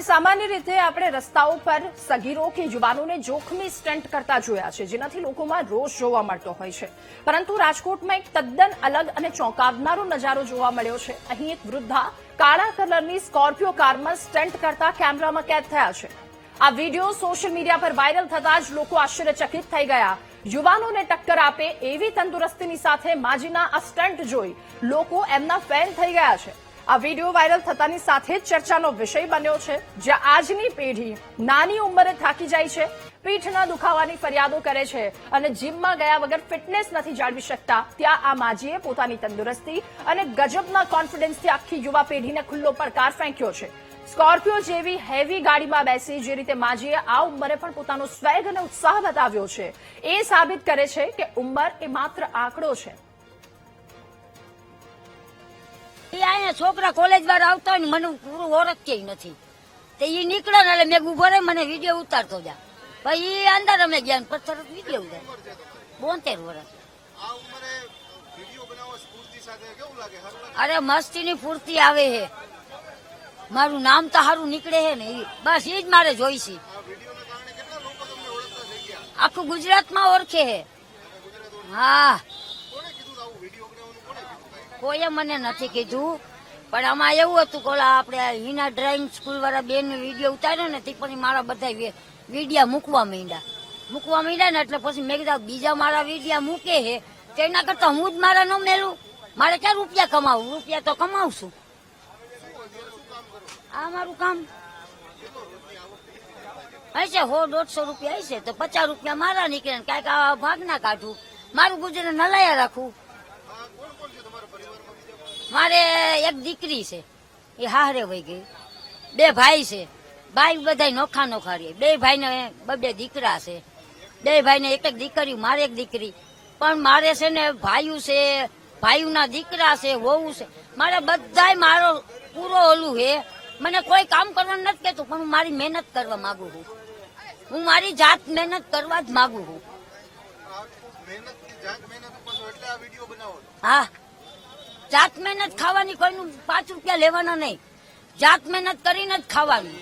સામાન્ય રીતે આપણે રસ્તાઓ પર સગીરો કે યુવાનોને જોખમી સ્ટન્ટ કરતા જોયા છે, જેનાથી લોકોમાં રોષ જોવા મળતો હોય છે. પરંતુ રાજકોટમાં એક તદ્દન અલગ અને ચોંકાવનારો નજારો જોવા મળ્યો છે. અહીં એક વૃદ્ધા કાળા કલરની સ્કોર્પિયો કારમાં સ્ટન્ટ કરતા કેમેરામાં કેદ થયા છે. આ વિડીયો સોશિયલ મીડિયા પર વાયરલ થતા જ લોકો આશ્ચર્યચકિત થઈ ગયા. યુવાનોને ટક્કર આપે એવી તંદુરસ્તીની સાથે માજીના આ સ્ટન્ટ જોઈ લોકો એમના ફેન થઈ ગયા છે. આ વિડીયો વાયરલ થતાની સાથે જ ચર્ચાનો વિષય બન્યો છે, જ્યાં આજની પેઢી નાની ઉંમરે થાકી જાય છે, પીઠના દુખાવાની ફરિયાદો કરે છે અને જીમમાં ગયા વગર ફિટનેસ નથી જાળવી શકતા. ત્યાં આ માજીએ પોતાની તંદુરસ્તી અને ગજબના કોન્ફિડન્સથી આખી યુવા પેઢીને ખુલ્લો પડકાર ફેંક્યો છે. સ્કોર્પિયો જેવી હેવી ગાડીમાં બેસી જે રીતે માજીએ આ ઉંમરે પણ પોતાનો સ્વેગ અને ઉત્સાહ બતાવ્યો છે, એ સાબિત કરે છે કે ઉંમર એ માત્ર આંકડો છે. અહીંયા છોકરા કોલેજ વાળા આવતા હોય ને મને પૂરું ઓળખતી નથી. તે ઈ નીકળે ને એટલે મેં ઉભો રહી મને વિડીયો ઉતારતો જા. પછી ઈ અંદર અમે ગયા ને પછી તરત વિડીયો ઉતાર. 72 વર્ષ. અરે મસ્તીની ફૂર્તિ આવે છે. મારું નામ તો સારું નીકળે છે ને બસ ઈ જ મારે જોઈશી. આખું ગુજરાતમાં ઓળખે છે. હા કોઈએ મને નથી કીધું, પણ આમાં એવું હતું કે આપણે હિના ડ્રાઇવિંગ સ્કૂલ વાળા બેન વિડીયો ઉતાર્યો ને તે પછી મારા બધા વિડીયા મૂકવા માંડ્યા ને એટલે પછી મેં કીધું બીજા મારા વિડીયા મૂકે છે તેના કરતા હું જ મારા ન મેલું. મારે ક્યાં રૂપિયા કમાવું? રૂપિયા તો કમાવશું. આ મારું કામ હશે 100-150 રૂપિયા હશે તો 50 રૂપિયા મારા નીકળે ને કાંઈક આ ભાગ ના કાઢું. મારું ગુજરાત નલાયા રાખવું. મારે એક દીકરી છે એ હારે વહી ગઈ. 2 ભાઈ છે. ભાઈ બધા નોખા નોખા રે. 2 ભાઈને 2 દીકરા છે. 2 ભાઈને એક દીકરી, મારે એક દીકરી. પણ મારે છે ને ભાઈઓ છે, ભાઈઓના દીકરા છે, વહુ છે. મારે બધાય મારો પૂરો ઓલું છે. મને કોઈ કામ કરવાનું નથી કહેતું, પણ હું મારી મહેનત કરવા માંગુ છું. હું મારી જાત મહેનત કરવા જ માંગુ છું. હા જાત મહેનત ખાવાની, કોઈનું 5 રૂપિયા લેવાના નહીં. જાત મહેનત કરીને જ ખાવાનું.